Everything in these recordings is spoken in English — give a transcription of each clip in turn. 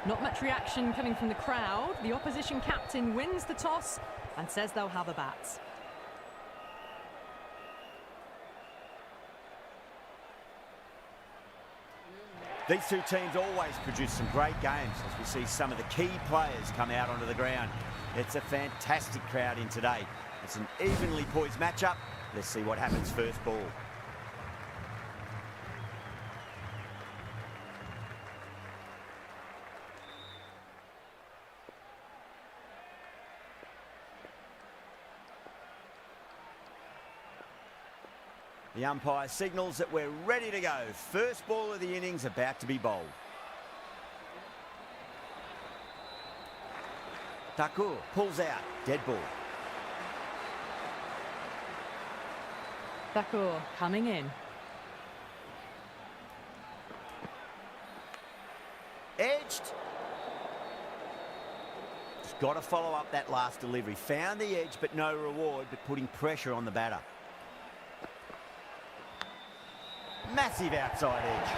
Not much reaction coming from the crowd. The opposition captain wins the toss and says they'll have a bat. These two teams always produce some great games as we see some of the key players come out onto the ground. It's a fantastic crowd in today. It's an evenly poised matchup. Let's see what happens first ball. The umpire signals that we're ready to go. First ball of the innings about to be bowled. Thakur pulls out. Dead ball. Thakur coming in. Edged. Just got to follow up that last delivery. Found the edge, but no reward, but putting pressure on the batter. Massive outside edge.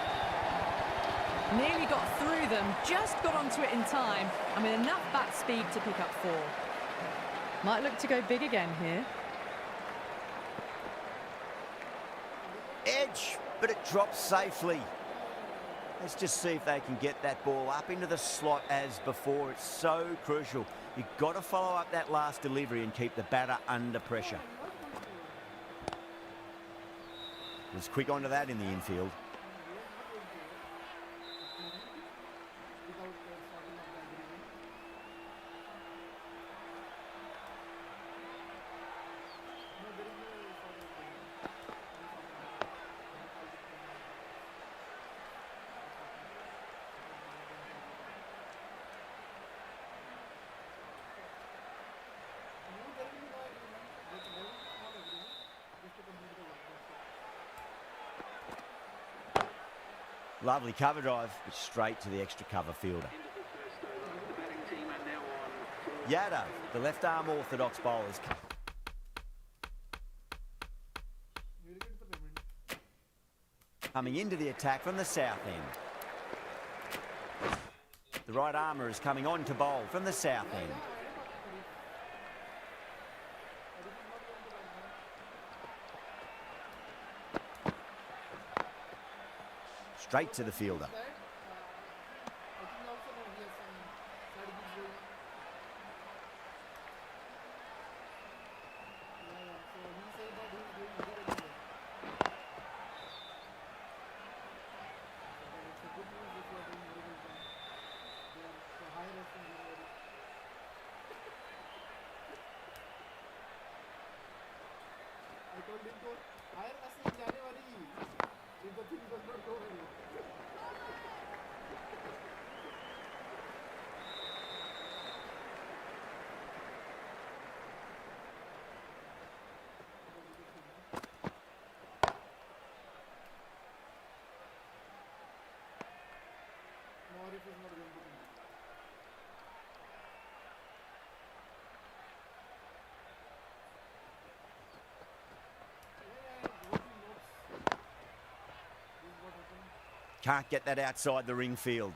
Nearly got through them, just got onto it in time, and with enough bat speed to pick up 4. Might look to go big again here. Edge, but it drops safely. Let's just see if they can get that ball up into the slot as before. It's so crucial. You've got to follow up that last delivery and keep the batter under pressure. Was quick onto that in the infield. Lovely cover drive, but straight to the extra cover fielder. Yadav, the left arm orthodox bowlers. Coming into the attack from the south end. The right armour is coming on to bowl from the south end. Straight to the fielder. Can't get that outside the ring field.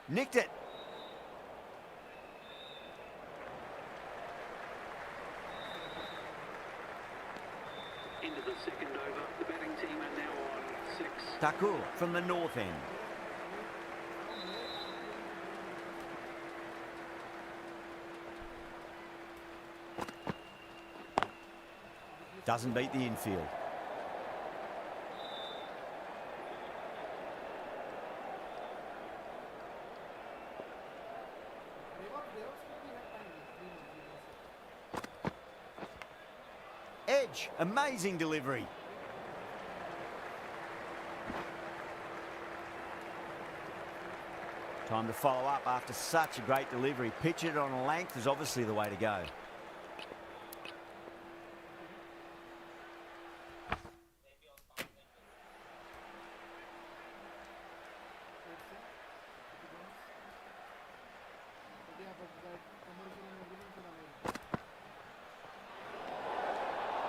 Nicked it. Into the second over. The batting team are now on 6. Thakur from the north end. Doesn't beat the infield. Edge, amazing delivery. Time to follow up after such a great delivery. Pitch it on a length is obviously the way to go.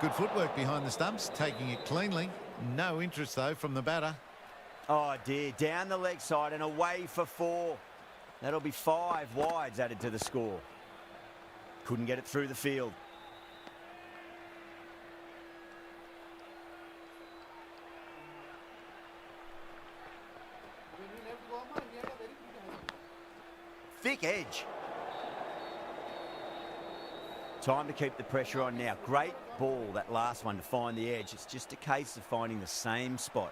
Good footwork behind the stumps, taking it cleanly. No interest, though, from the batter. Oh, dear. Down the leg side and away for 4. That'll be 5 wides added to the score. Couldn't get it through the field. Thick edge. Time to keep the pressure on now. Great ball, that last one, to find the edge. It's just a case of finding the same spot.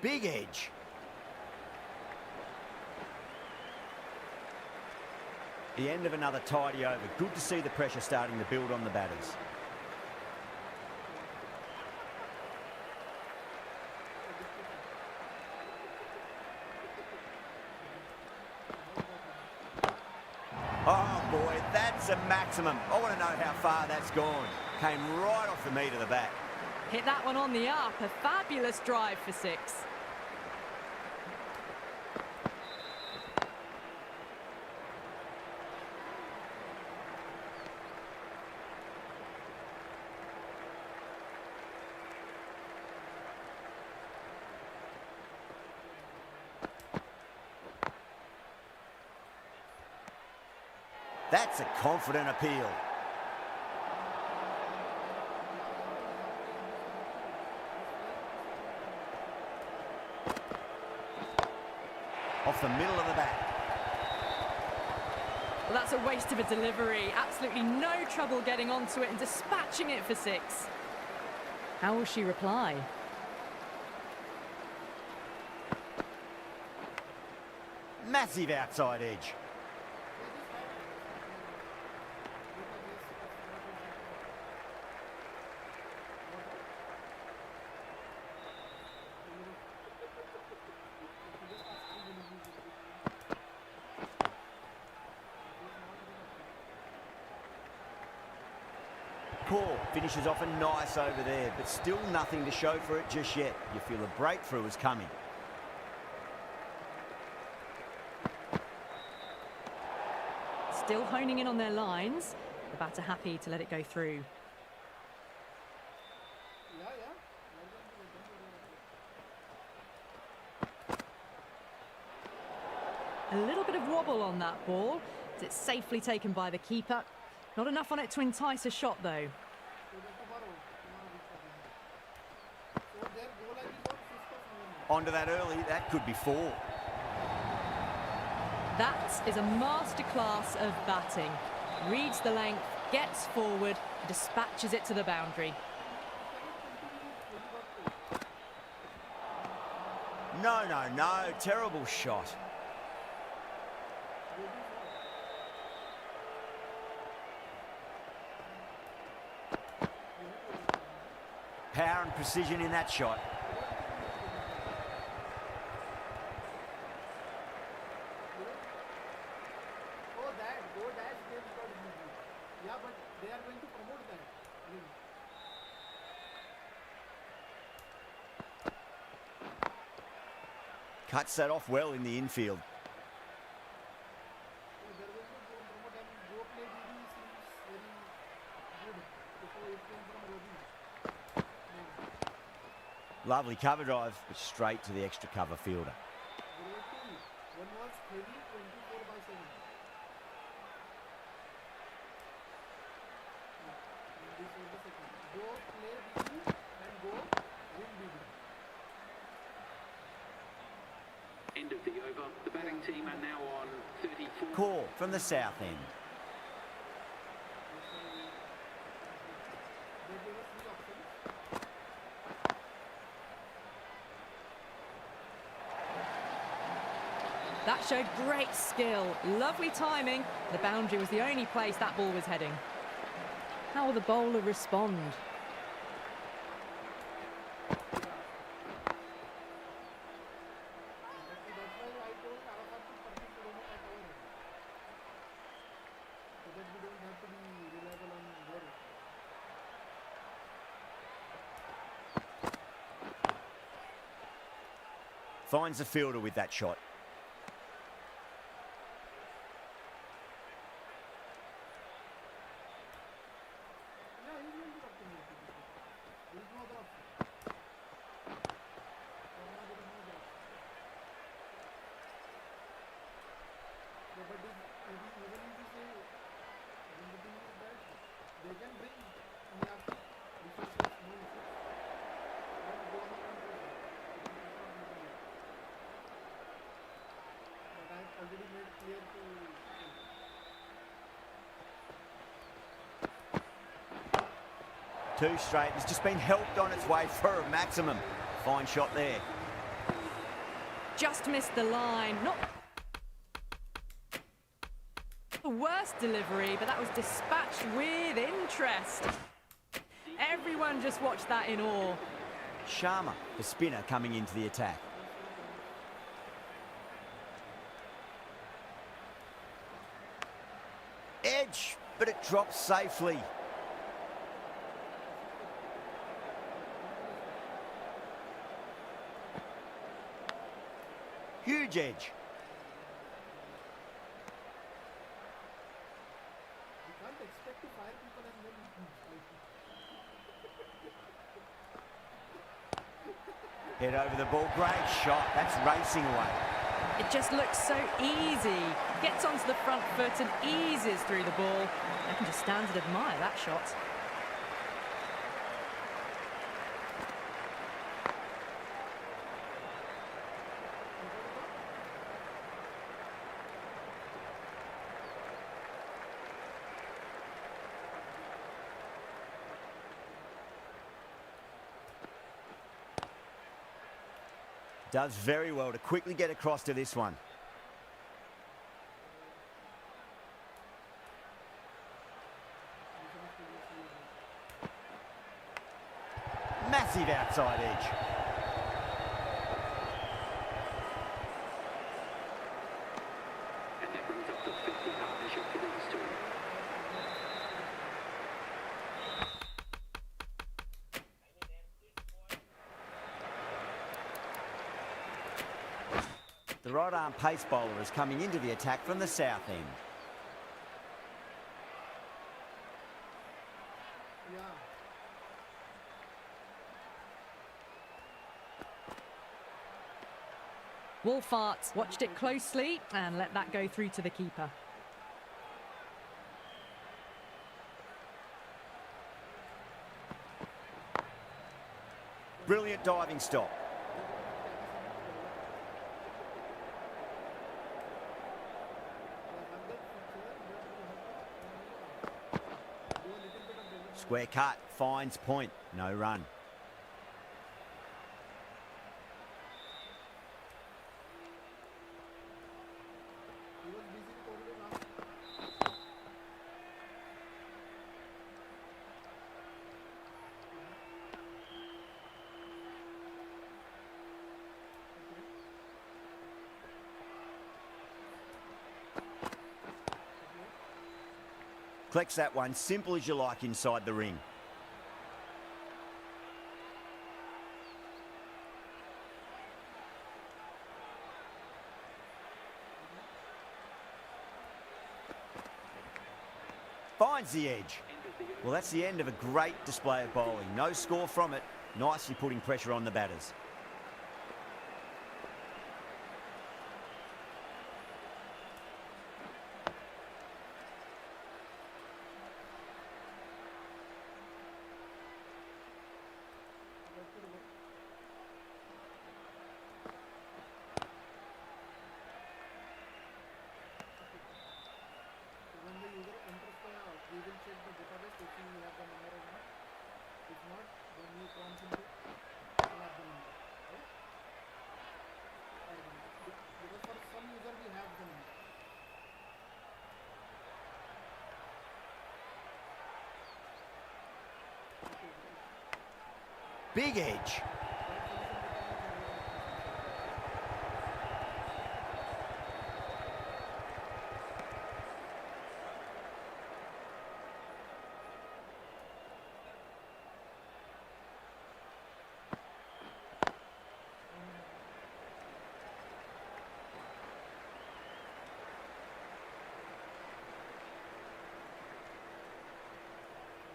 Big edge. The end of another tidy over. Good to see the pressure starting to build on the batters. Oh boy, that's a maximum. I want to know how far that's gone. Came right off the meat of the bat. Hit that one on the up. A fabulous drive for 6. That's a confident appeal. Off the middle of the bat. Well, that's a waste of a delivery. Absolutely no trouble getting onto it and dispatching it for 6. How will she reply? Massive outside edge. Call finishes off a nice over there, but still nothing to show for it just yet. You feel a breakthrough is coming. Still honing in on their lines. The batter happy to let it go through. A little bit of wobble on that ball. It's safely taken by the keeper. Not enough on it to entice a shot, though. Onto that early, that could be 4. That is a masterclass of batting. Reads the length, gets forward, dispatches it to the boundary. No, no, no, terrible shot. Power and precision in that shot. Cuts that off well in the infield. Lovely cover drive, but straight to the extra cover fielder. End of the over. The batting team are now on 34. Call from the south end. That showed great skill, lovely timing. The boundary was the only place that ball was heading. How will the bowler respond? Finds the fielder with that shot. Two straight. It's just been helped on its way for a maximum. Fine shot there. Just missed the line. Not the worst delivery, but that was dispatched with interest. Everyone just watched that in awe. Sharma, the spinner, coming into the attack. Edge, but it drops safely. Huge edge. Head over the ball, great shot. That's racing away. It just looks so easy. Gets onto the front foot and eases through the ball. I can just stand and admire that shot. Does very well to quickly get across to this one. Massive outside edge. And that brings up the 50 partnership for these two. The right-arm pace bowler is coming into the attack from the south end. Wolfart watched it closely and let that go through to the keeper. Brilliant diving stop. Square cut, finds point, no run. Collects that one, simple as you like inside the ring. Finds the edge. Well, that's the end of a great display of bowling. No score from it. Nicely putting pressure on the batters. wants him to fill up the number, right? Because for some user we have the number. Big edge.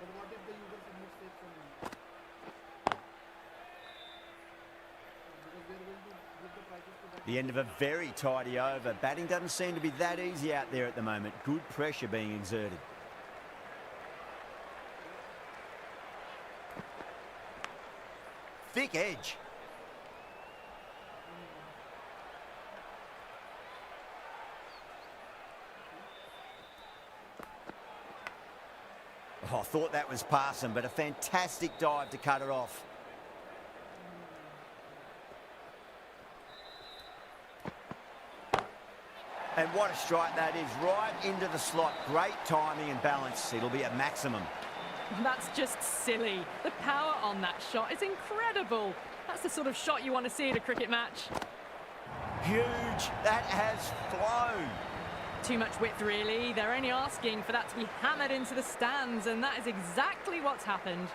But what if the user submits fake phone number? Because they are going to give the prices to that. The end of a very tidy over. Batting doesn't seem to be that easy out there at the moment. Good pressure being exerted. Thick edge. Oh, I thought that was passing, but a fantastic dive to cut it off. And what a strike that is, right into the slot. Great timing and balance. It'll be at maximum. That's just silly. The power on that shot is incredible. That's the sort of shot you want to see at a cricket match. Huge. That has flown. Too much width, really. They're only asking for that to be hammered into the stands, and that is exactly what's happened.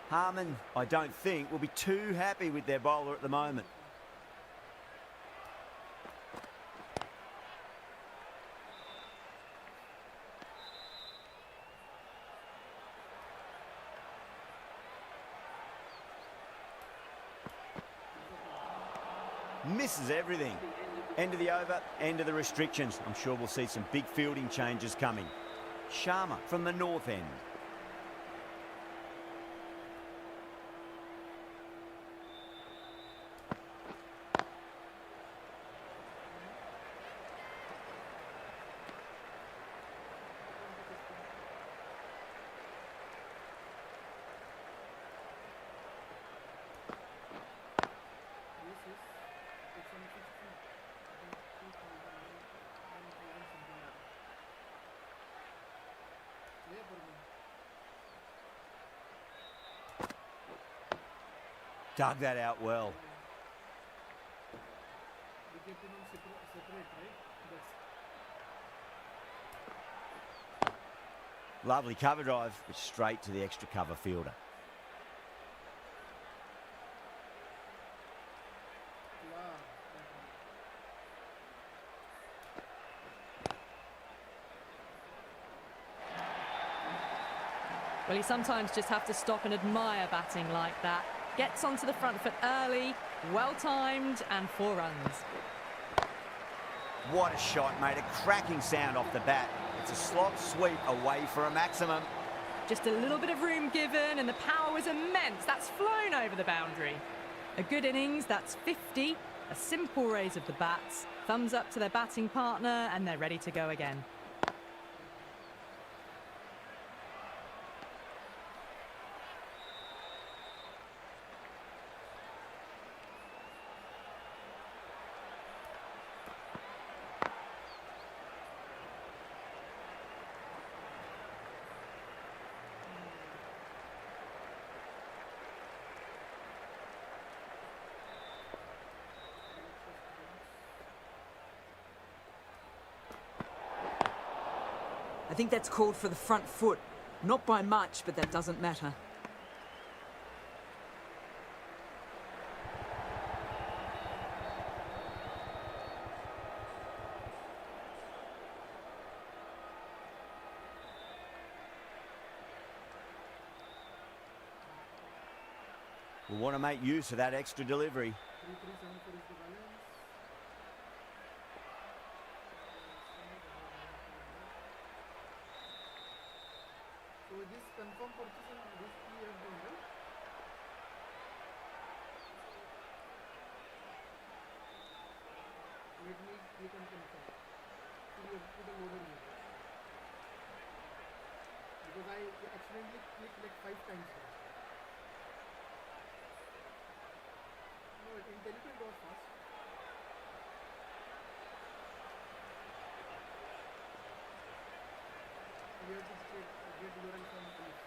Harman, I don't think, will be too happy with their bowler at the moment. Misses everything. End of the over, end of the restrictions. I'm sure we'll see some big fielding changes coming. Sharma from the north end. Dug that out well. We kept him on separate, right? That's Lovely cover drive, but straight to the extra cover fielder. wow. Well, you sometimes just have to stop and admire batting like that. Gets onto the front foot early, well-timed, and 4 runs. What a shot, made a cracking sound off the bat. It's a slot sweep away for a maximum. Just a little bit of room given, and the power was immense. That's flown over the boundary. A good innings, that's 50. A simple raise of the bats. Thumbs up to their batting partner, and they're ready to go again. I think that's called for the front foot. Not by much, but that doesn't matter. We'll want to make use of that extra delivery. 3374 is the balance. So this confirm purchase and this we have done, right? Let me click on confirm. So we have put a loader here. because I accidentally clicked like 5 times. No, in Telugu it was fast. You have to get urine from police.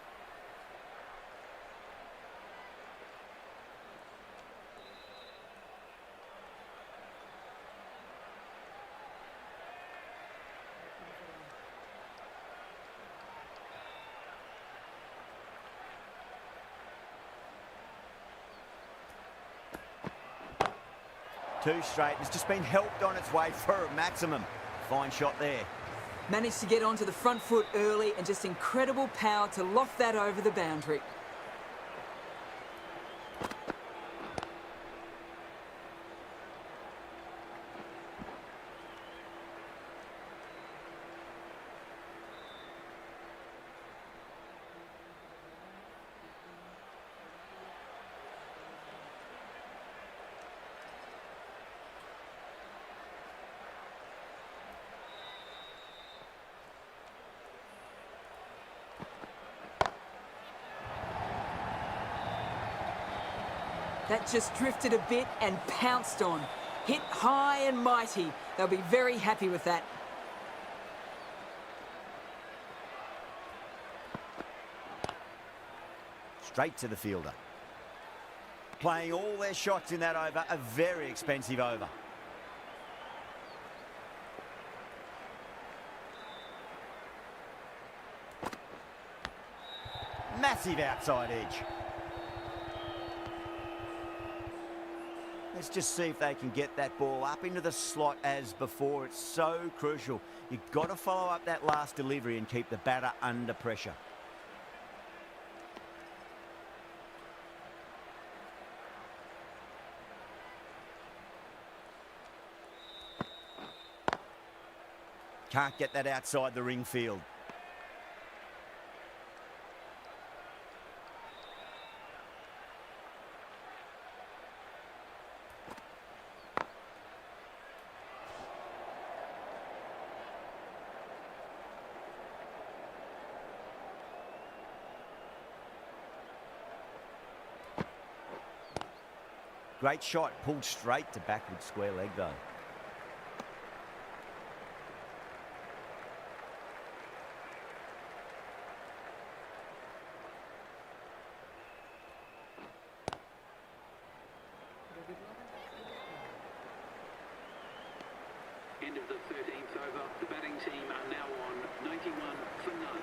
Two straight. It's just been helped on its way for a maximum. Fine shot there. Managed to get onto the front foot early and just incredible power to loft that over the boundary. That just drifted a bit and pounced on. Hit high and mighty. They'll be very happy with that. Straight to the fielder. Playing all their shots in that over, a very expensive over. Massive outside edge. Let's just see if they can get that ball up into the slot as before. It's so crucial. You've got to follow up that last delivery and keep the batter under pressure. Can't get that outside the ring field. Great shot, pulled straight to backward square leg though. End of the 13th over. The batting team are now on 91 for none.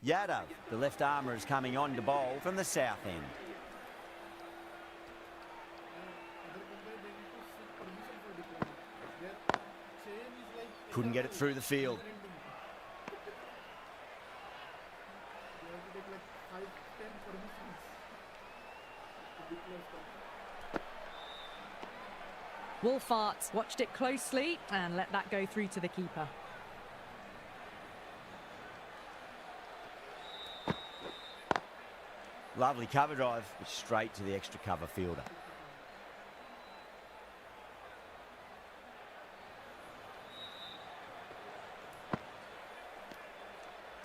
Yadav, the left armour, is coming on to bowl from the south end. Couldn't get it through the field. Wolfart watched it closely and let that go through to the keeper. Lovely cover drive, but straight to the extra cover fielder.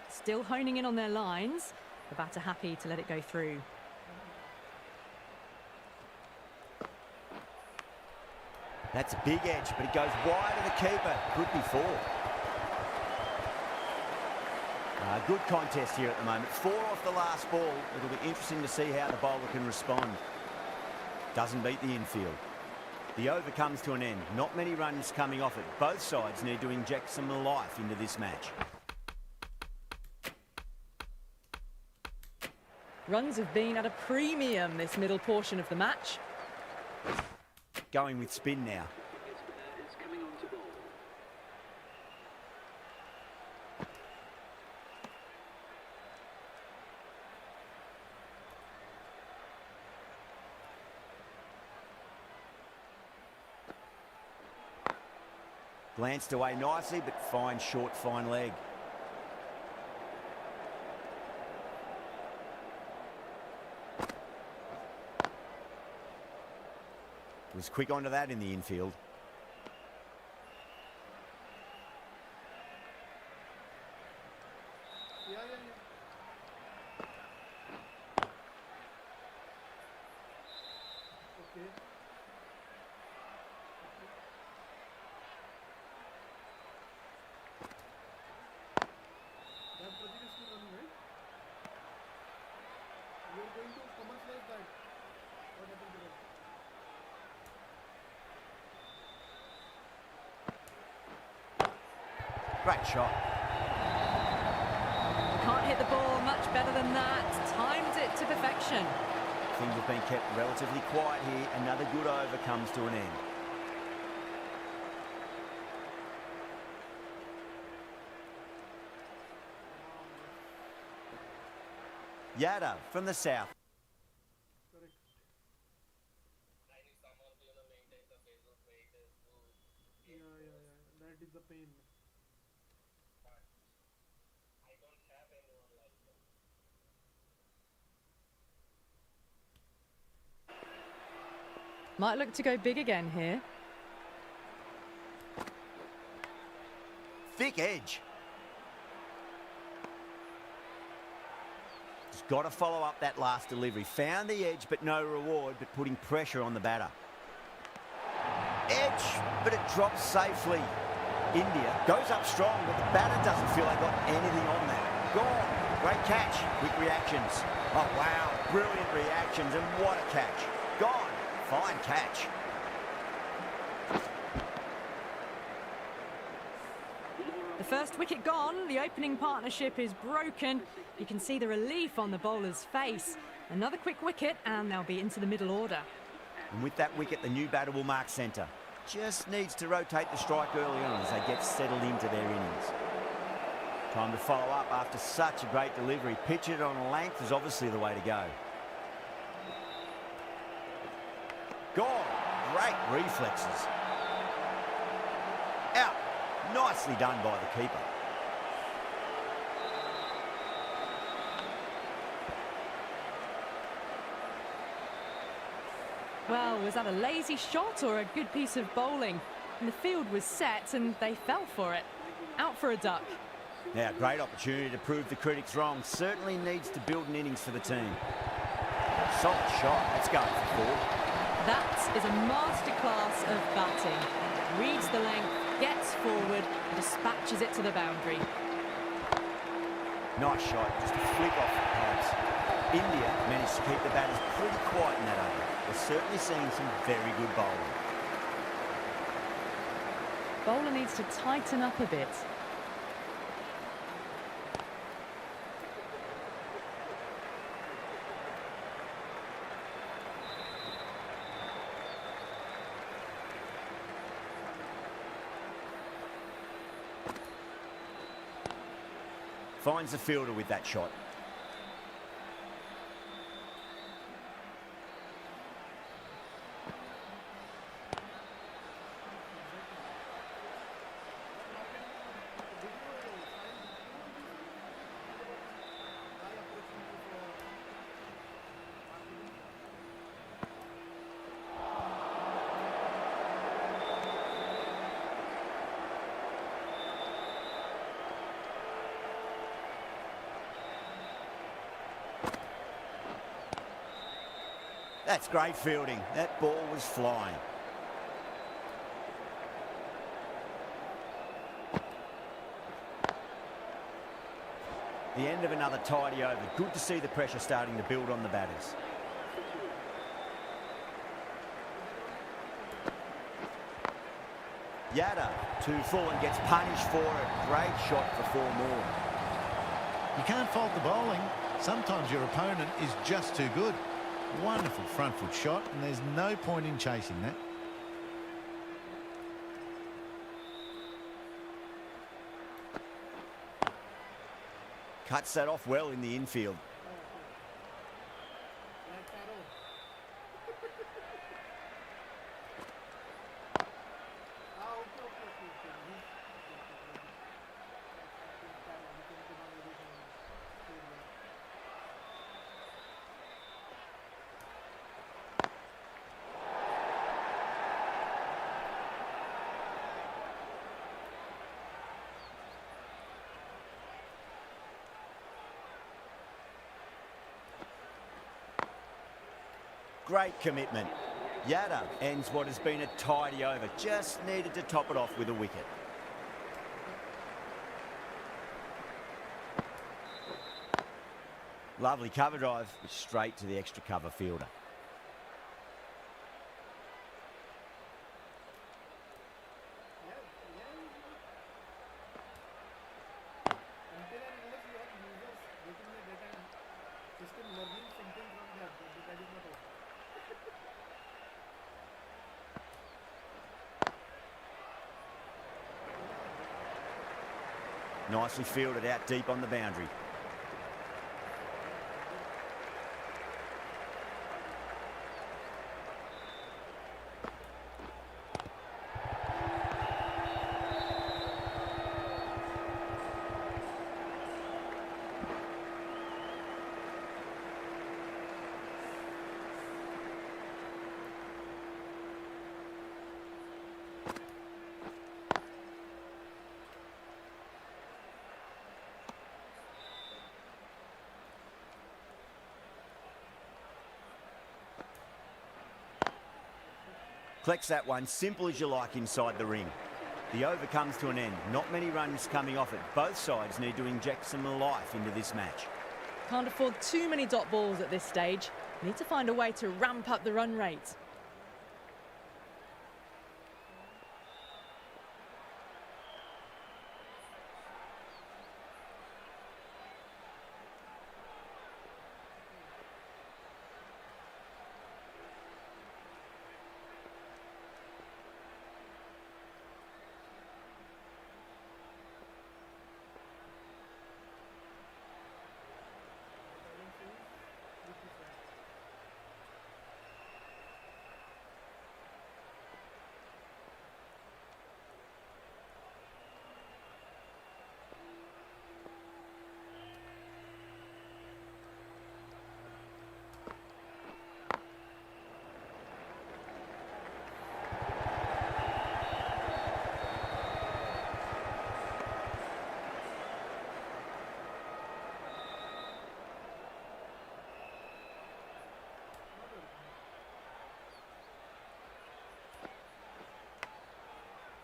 Still honing in on their lines. The batter happy to let it go through. That's a big edge, but it goes wide of the keeper. Could be four. Good contest here at the moment. 4 off the last ball. It'll be interesting to see how the bowler can respond. Doesn't beat the infield. The over comes to an end. Not many runs coming off it. Both sides need to inject some life into this match. Runs have been at a premium this middle portion of the match. Going with spin now. It's coming on to bowl. Glanced away nicely, but fine short, fine leg. Was quick onto that in the infield. Yeah. Okay. That Pradeep is still running, right? We are going to commercialize that. What happened to that? Great shot. Can't hit the ball much better than that. Timed it to perfection. Things have been kept relatively quiet here. Another good over comes to an end. Yada from the south. Correct. Yeah. That is the pain. Might look to go big again here. Thick edge. Just got to follow up that last delivery. Found the edge, but no reward, but putting pressure on the batter. Edge, but it drops safely. India goes up strong, but the batter doesn't feel they got anything on that. Gone. Great catch. Quick reactions. Oh, wow. Brilliant reactions, and what a catch. Gone. Fine catch. The first wicket gone, the opening partnership is broken. You can see the relief on the bowler's face. Another quick wicket and they'll be into the middle order. And with that wicket, the new batter will mark centre. Just needs to rotate the strike early on as they get settled into their innings. Time to follow up after such a great delivery. Pitch it on length is obviously the way to go. Gone. Great reflexes. Out. Nicely done by the keeper. Well, was that a lazy shot or a good piece of bowling? And the field was set and they fell for it. Out for a duck. Now, great opportunity to prove the critics wrong. Certainly needs to build an innings for the team. Solid shot. Let's go for four. That is a masterclass of batting. Reads the length, gets forward, dispatches it to the boundary. Nice shot, just a flick off the pads. India managed to keep the batters pretty quiet in that over. We're certainly seeing some very good bowling. Bowler needs to tighten up a bit. Finds the fielder with that shot. That's great fielding. That ball was flying. The end of another tidy over. Good to see the pressure starting to build on the batters. Yada, too full and gets punished for it. Great shot for four more. You can't fault the bowling. Sometimes your opponent is just too good. Wonderful front foot shot, and there's no point in chasing that. Cuts that off well in the infield. Black arrow. Okay. Great commitment. Yada ends what has been a tidy over. Just needed to top it off with a wicket. Lovely cover drive, straight to the extra cover fielder. Until and unless you have users getting the data and system learning something from that, that is not okay. Nicely fielded out deep on the boundary. Collects that one, simple as you like inside the ring. The over comes to an end. Not many runs coming off it. Both sides need to inject some life into this match. Can't afford too many dot balls at this stage. Need to find a way to ramp up the run rate.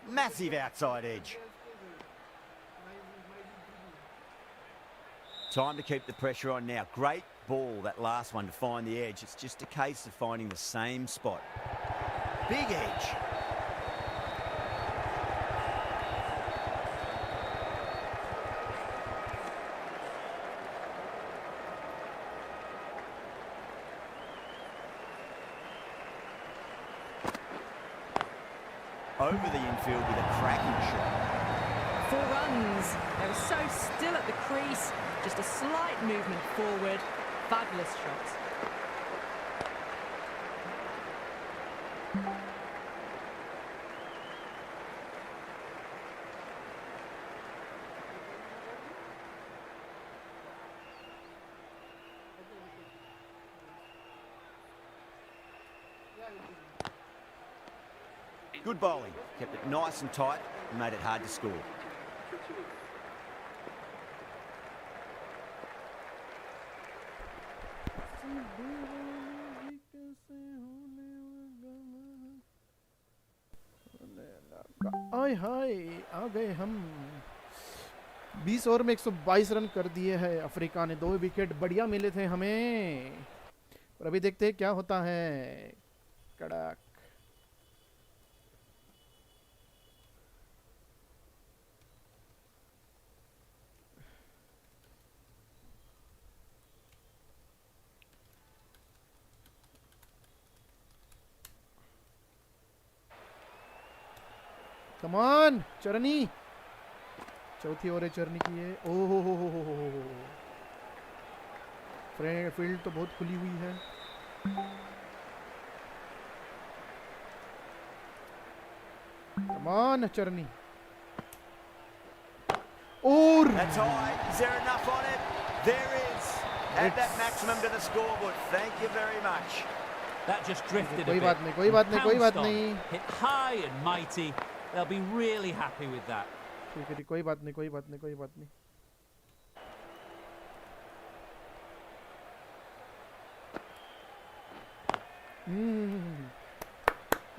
Massive outside edge. Time to keep the pressure on now. Great ball, that last one, to find the edge. It's just a case of finding the same spot. Big edge. Over the infield with a cracking shot. 4 runs. They were so still at the crease. Just a slight movement forward. Fabulous shot. Good bowling. Kept it nice and tight and made it hard to score. आय हाय आ गए हम 20 over में 122 run कर दिए हैं Africa ने। 2 wicket बढ़िया मिले थे हमें, और अभी देखते हैं क्या होता है। कड़क कम ऑन चरनी, चौथी ओवर है चरनी की है। ओहो हो, फील्ड तो बहुत खुली हुई है। कम ऑन चरनी। और That's high. Is there enough on it? There is. Add that maximum to the scoreboard. Thank you very much. That just drifted a कोई bit. बात नहीं, कोई बात नहीं, कोई बात Pounced on. नहीं। Hit high and mighty. They'll be really happy with that. ठीक है, कोई बात नहीं, कोई बात नहीं, कोई बात नहीं।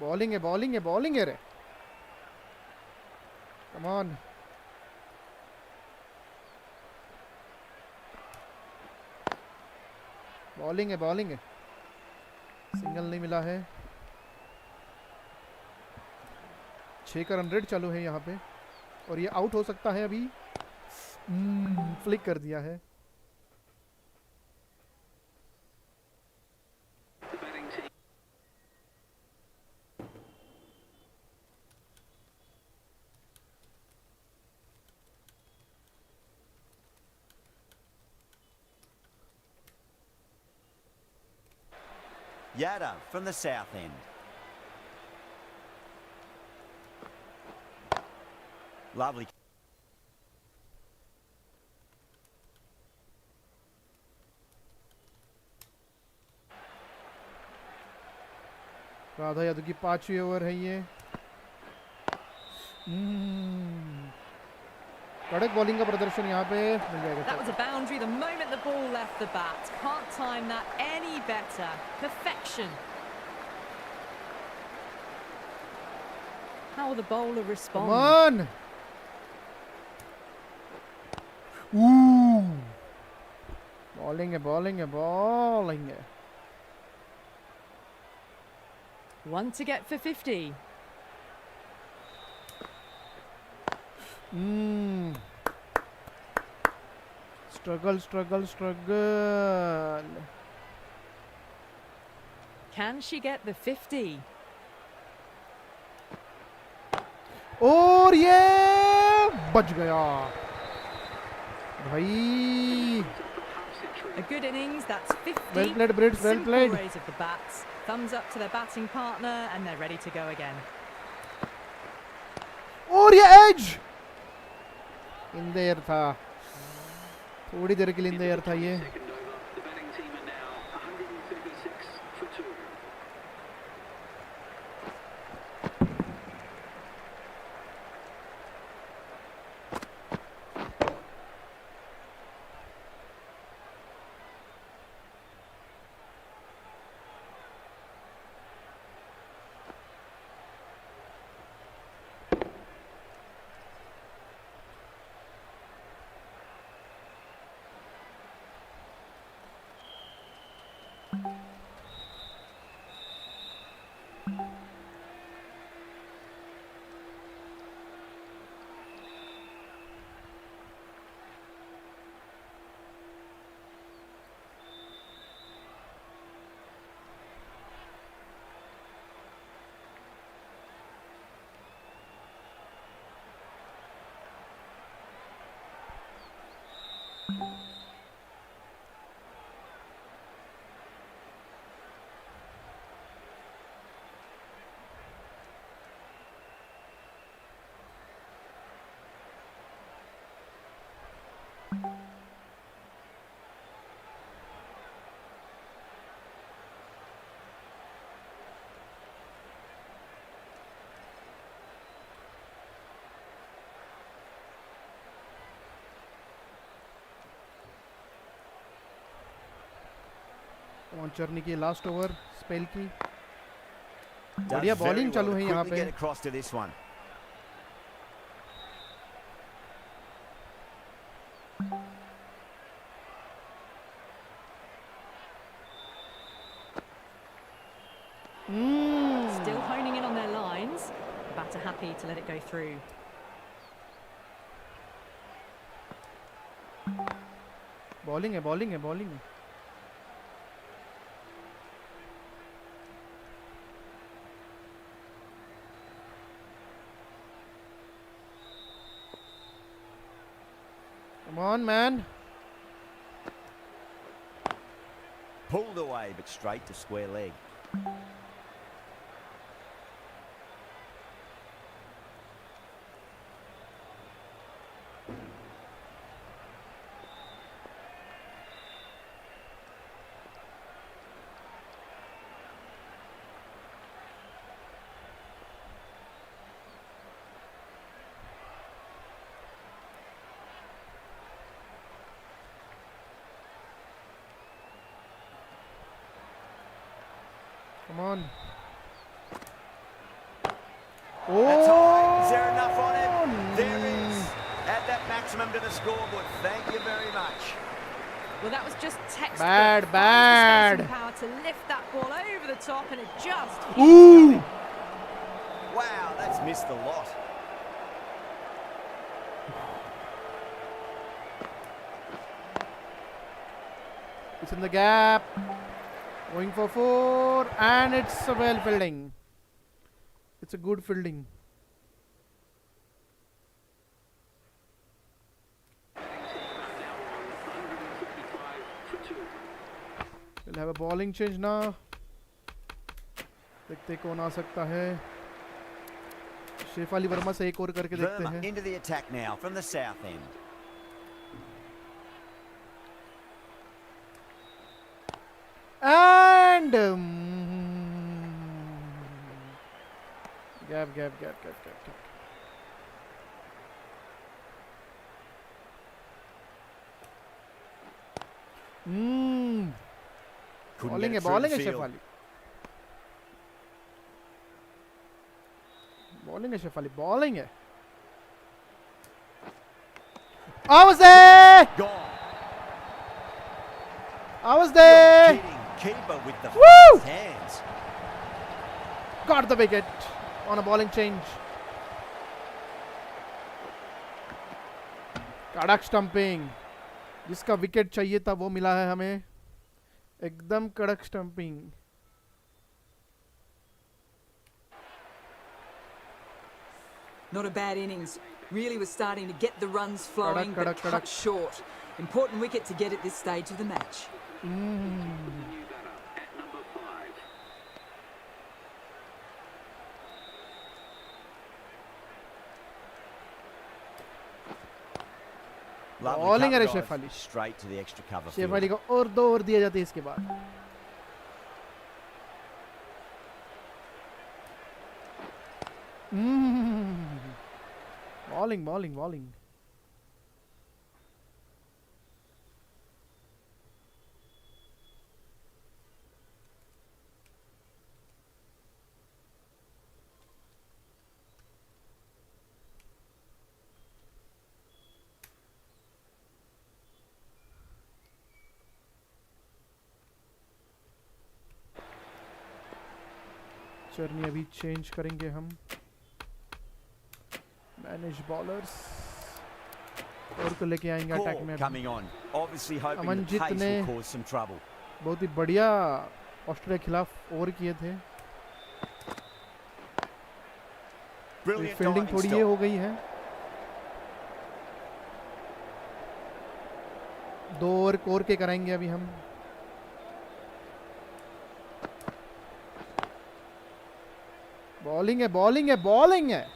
बॉलिंग है बॉलिंग है बॉलिंग है रे कम ऑन बॉलिंग है सिंगल नहीं मिला है 6 का रन रेट चालू है यहाँ पे और ये आउट हो सकता है अभी फ्लिक कर दिया है The batting team. Yada from the south end. Lovely. Radha Yadav की 5वीं ओवर है ये कड़क बॉलिंग का प्रदर्शन यहाँ पे मिल जाएगा That was a boundary the moment the ball left the bat. Can't time that any better. Perfection. How will the bowler respond? Come on! Bowling है One to get for 50. Struggle. Can she get the 50? और ये बच गया भाई A good innings, that's 50. Well played, Brits, well Simple played. raise of the bats. Thumbs up to their batting partner and they're ready to go again. और ये as in the air था थोड़ी देर के लिए इन द एयर था ये Second over. The batting team are now 136 for 2. चरनी की लास्ट ओवर स्पेल की Does बढ़िया very बॉलिंग well चालू to है यहाँ quickly पे get across to this one. Still honing in on their lines. The batter happy to let it go through. Bowling है Come on, man. Pulled away, but straight to square leg. Come on. That's Oh, high. Is there enough on him? There is. Add that maximum to the scoreboard. Thank you very much. Well, that was just textbook. Bad, Finds the bad. spacing power to lift that ball over the top, and it just keeps Ooh. going. Wow, that's missed a lot. It's in the gap. Going for 4, and it's a well fielding. It's a good fielding. We'll have a bowling change now. देखते कौन आ सकता है. शेफाली वर्मा से एक और करके देखते Verma हैं. into the attack now from the south end. And gap. Couldn't Bowling get है, it through bowling the है field. शेफाली. Bowling है शेफाली, bowling है. I was there. Gone. I was You're there. kidding. Keeper with the Woo! fast hands. Got the wicket on a bowling change. कड़क stumping. जिसका wicket चाहिए था वो मिला है हमें. एकदम कड़क stumping. Not a bad innings. Really was starting to get the runs flowing, but Kadak. cut short. Important wicket to get at this stage of the match. Lovely Bowling cover है drive. Shafali. Straight to the extra cover field. Shafali को और 2 over दिए जाते इसके बाद. Bowling. चरनी अभी change करेंगे हम. मैनेज बॉलर्स और को लेके आएंगे अटैक Call में. coming on. Obviously hoping the Amanjeet pace ने will cause some trouble. बहुत ही बढ़िया ऑस्ट्रेलिया के खिलाफ ओवर किए थे. Brilliant फील्डिंग diving थोड़ी ये stop. हो गई है. 2 ओवर कोर के कराएंगे अभी हम. बॉलिंग है.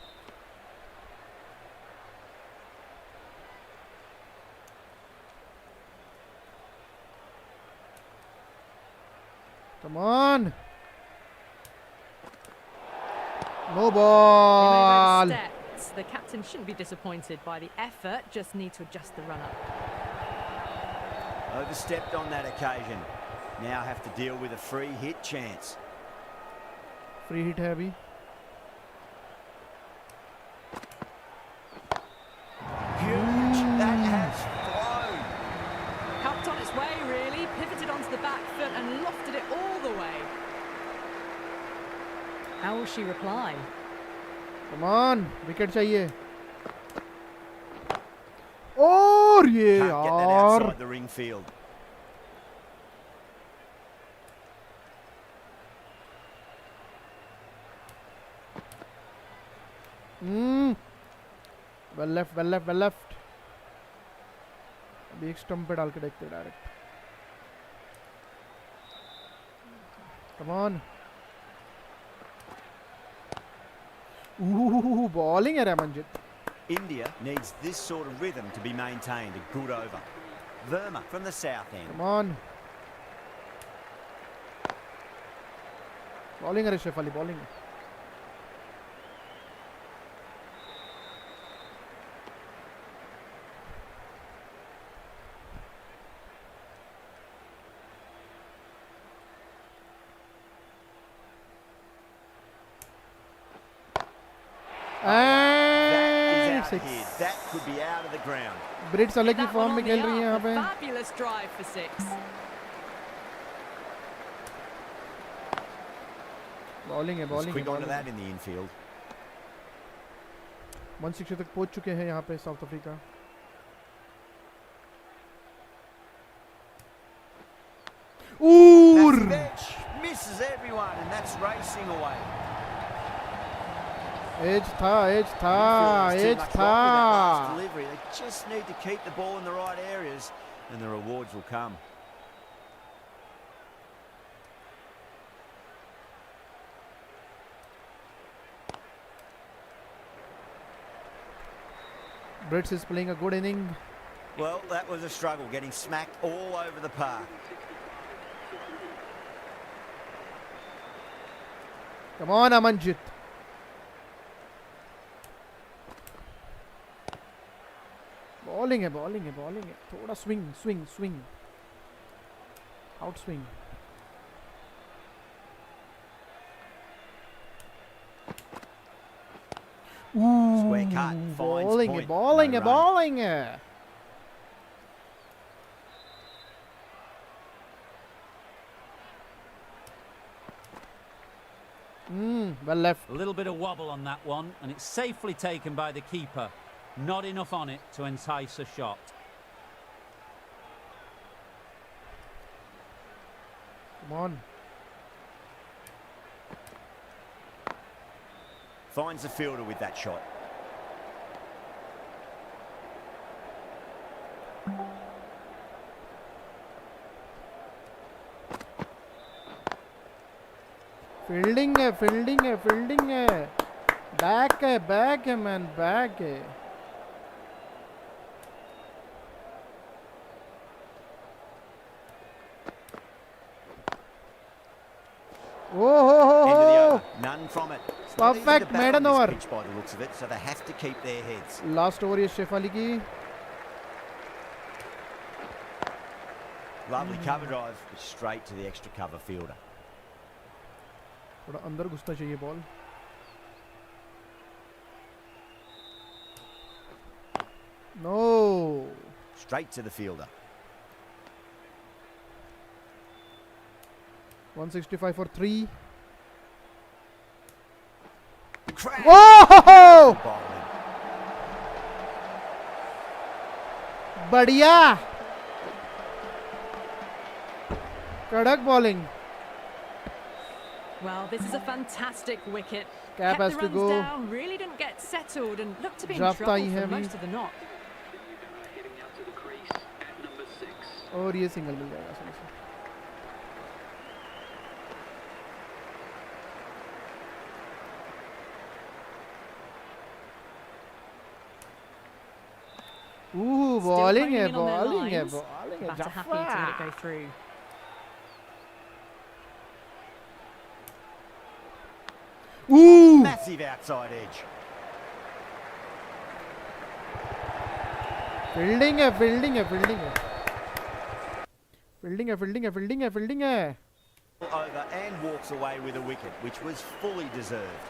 Come on. No ball. Steps. The captain shouldn't be disappointed by the effort, just need to adjust the run-up. Overstepped on that occasion. Now have to deal with a free hit chance. Free hit है अभी. Huge. That has flown. Helped on its way, really. Pivoted onto the back foot and lofted it all the way. How will she reply? Come on. Wicket चाहिए. और ये Can't get that यार. outside the ring field. Well left. अभी एक stump पे डाल के देखते हैं डायरेक्ट. Come on. Bowling है Ramanjit. India needs this sort of rhythm to be maintained. A good over. Verma from the south end. Come on. Bowling है Shefali, bowling. out of here. That could be out of the ground. Brits अलग ही That form one में on खेल the रही हैं यहाँ up, पे. a fabulous drive for 6. Bowling है, Let's bowling है, quick onto बॉलिंग that है. in the infield. 160 तक पहुंच चुके हैं यहाँ पे South Africa. Ooh! Massive edge. Misses everyone, and that's racing away. Edge था, एज था, Midfielders too edge much wrong with that last था. delivery. They just need to keep the ball in the right areas, and the rewards will come. Brits is playing a good inning. Well, that was a struggle, getting smacked all over the park. Come on, Amanjit. Bowling है, bowling है, bowling है. थोड़ा swing, swing, swing. Out swing. Square cut, finds bowling है, point, bowling no है, run. Bowling है. Well left. A little bit of wobble on that one, and it's safely taken by the keeper. Not enough on it to entice a shot. Come on. Finds the fielder with that shot. Fielding है, fielding है, fielding है. Back है man, back है. End of the over. None from it. It's not easy to Perfect bat on maiden this over. pitch by the looks of it, so they have to keep their heads. Last over ये शेफाली की. Lovely cover drive, but straight to the extra cover fielder. थोड़ा अंदर घुसना चाहिए ball. No. Straight to the fielder. 165 for 3. Crash! Oh! Bowling. बढ़िया. कड़क bowling. Well, this is a fantastic wicket. Cap Kept has the to runs go. down, really didn't get settled and looked to be in Draft trouble आई है for अभी. most of the knock. Heading out to the crease at number 6. और ये single मिल जाएगा सही से. Still bowling honing है, in on their bowling है, lines. बॉलिंग है. Batter happy to let it go through. Massive outside edge. Fielding है, फील्डिंग है, फील्डिंग है. फील्डिंग है, फील्डिंग है, फील्डिंग है, फील्डिंग है. Over and walks away with a wicket, which was fully deserved.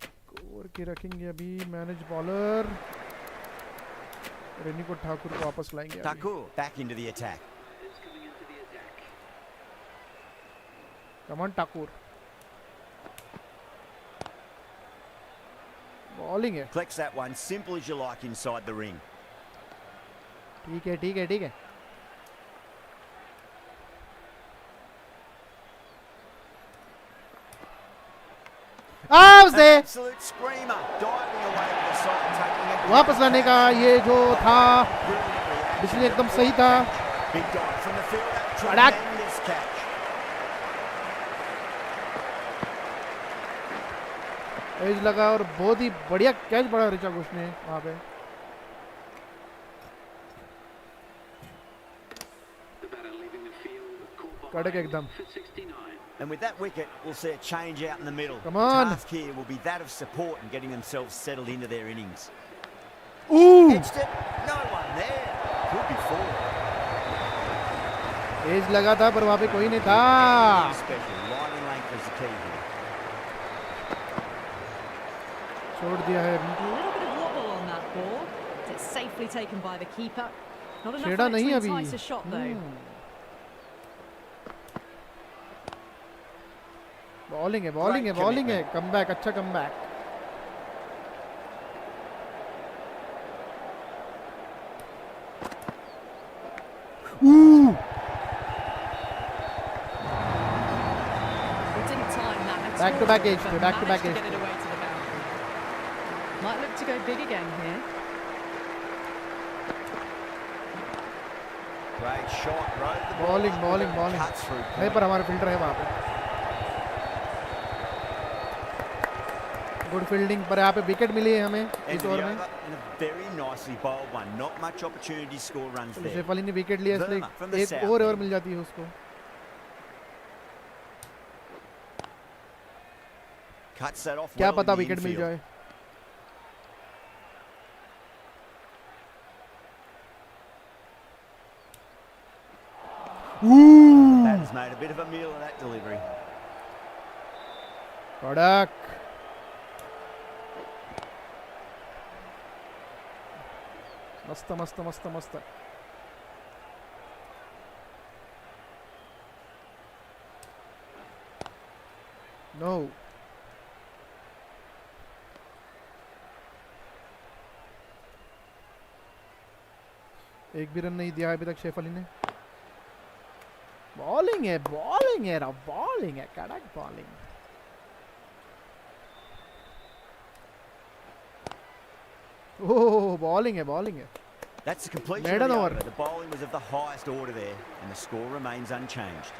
Score के रखेंगे अभी मैनेज बॉलर. रेनी को ठाकुर को वापस लाएंगे अभी. Thakur back into the attack. Is coming into the attack. Come on, Thakur. Bowling है. Collects that one, simple as you like inside the ring. ठीक है, ठीक है, ठीक है. An absolute screamer, diving away to the side, taking it. वापस लाने का ये जो था Brilliant reaction. पिछले एकदम सही था. Big dive from the fielder. Attack. Tremendous catch. Edge लगा और बहुत ही बढ़िया कैच पड़ा ऋचा घोष ने वहाँ पे. The batter leaving the field, caught कड़क behind एकदम. for 69. And with that wicket, we'll see a change out in the middle. Come on. The task here will be that of support and getting themselves settled into their innings. Edged it. No one there. Could be 4. As लगा था पर वहाँ पे कोई नहीं था. Special. Line and length is the key here. छोड़ दिया है। A little bit of wobble on that ball. It's safely taken by the keeper. Not enough छेड़ा on it नहीं to अभी। entice a shot though. Bowling है, bowling है, Great bowling है। commitment. Comeback, अच्छा comeback. He didn't time that at Back to all, back but edge, back to back managed to edge. get it away to the boundary. Might look to go big again here. Great shot, rode the ball bowling, up bowling, with it, bowling. cuts through है point. पर हमारा fielder है वहाँ पे। Good fielding पर यहाँ पे wicket मिली है हमें End इस of ओवर the में। over and a very nicely bowled one. Not much opportunity to score runs there. Shafali ने विकेट लिया इसलिए Verma from the एक south और ओवर end. मिल जाती है उसको। Cuts that off क्या well पता in the wicket mill infield. जाए। That has made a bit of a meal of that delivery. कड़क। मस्त मस्त मस्त मस्त। नो। एक भी रन नहीं दिया है अभी तक शेफ अली ने। बॉलिंग है, बॉलिंग है, बॉलिंग है, कड़क बॉलिंग। ओह बॉलिंग है, बॉलिंग है। That's the completion Maiden of the over. over. The bowling was of the highest order there, and the score remains unchanged.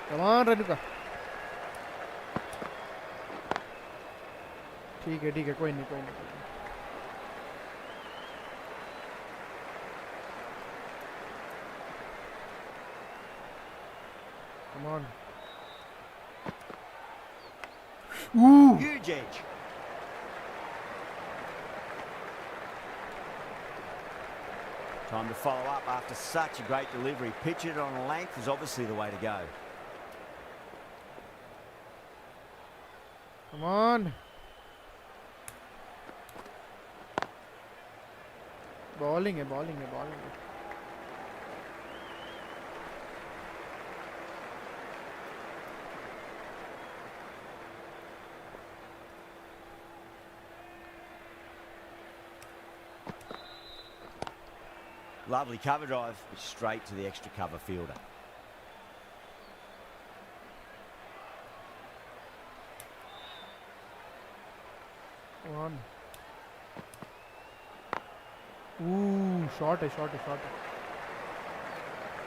Come on Renuka. ठीक है, ठीक है, कोई नहीं, कोई नहीं, कोई नहीं। Come on. Huge edge. Time to follow up after such a great delivery. Pitching it on a length is obviously the way to go. Come on. Bowling है, बॉलिंग है, बॉलिंग है। Lovely cover drive, straight to the extra cover fielder. Come on. Shot है, shot है, shot है।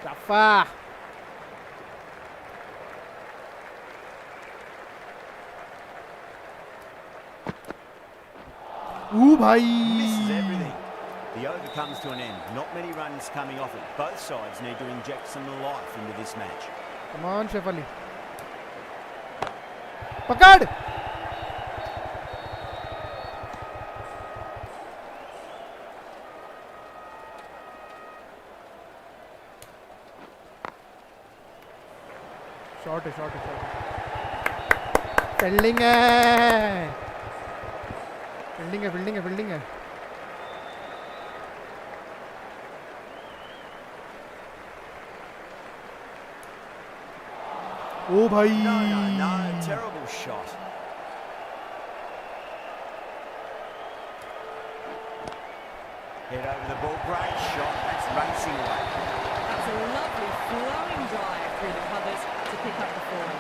चफ्फा। भाई। Misses everything. The over comes to an end. Not many runs coming off it. Both sides need to inject some life into this match. Come on, Shefali. पकड़। Shot है, shot है, shot है। Fielding है, fielding है, fielding है, fielding है। ओ भाई। No, no, no. Terrible shot. Head over the ball. Great shot. That's racing away. That's a lovely flowing drive through the covers to pick up the ball.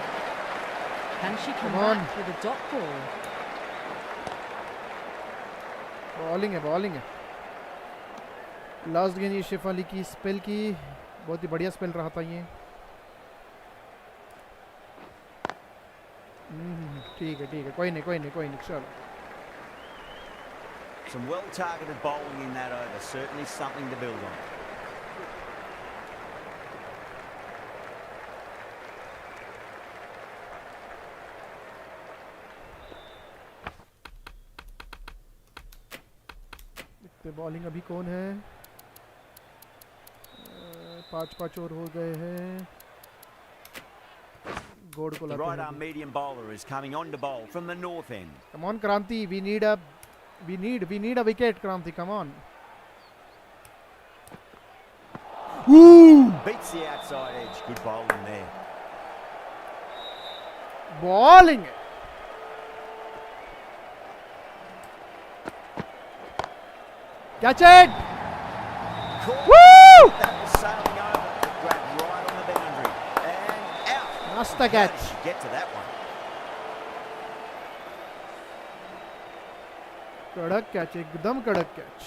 Can she come Come on. back with a dot ball? Bowling है, bowling है। Last गेंद ये शेफाली की spell की बहुत ही बढ़िया spell रहा था ये। ठीक है, ठीक है, कोई नहीं, कोई नहीं, कोई नहीं, चलो। Some well-targeted bowling in that over. Certainly something to build on. देखते बॉलिंग अभी कौन है। 5-5 और हो गए हैं। गोड को The लाते right हैं arm medium bowler is coming on to bowl from the north end. Come on, Kranti. We need a wicket, Kranti. Come on. Woo! Beats the outside edge. Good bowling there. Bowling. Catch it. Caught. Woo! That was sailing over. It grabbed right on the boundary. And out. Mast How catch. did she get to that one? कड़क catch, एकदम कड़क catch.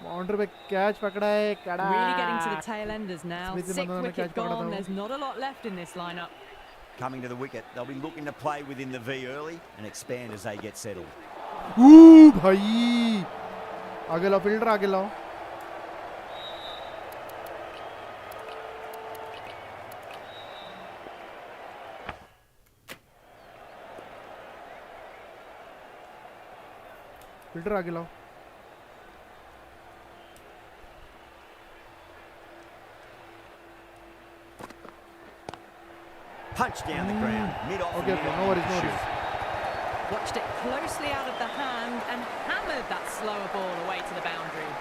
Boundary पे catch पकड़ा है. कड़ा. Really getting to the tail enders now. Smith Sixth Mandana ने wicket catch पकड़ा था gone. वो. There's not a lot left in this lineup. Coming to the wicket. They'll be looking to play within the V early and expand as they get settled. भाई. आगे लाओ fielder, आगे लाओ. Fielder आगे लाओ. Punch down the ground. Mid-off. Okay, and no worries, no shoot. worries. Watched it closely out of the hand and hammered that slower ball away to the boundary.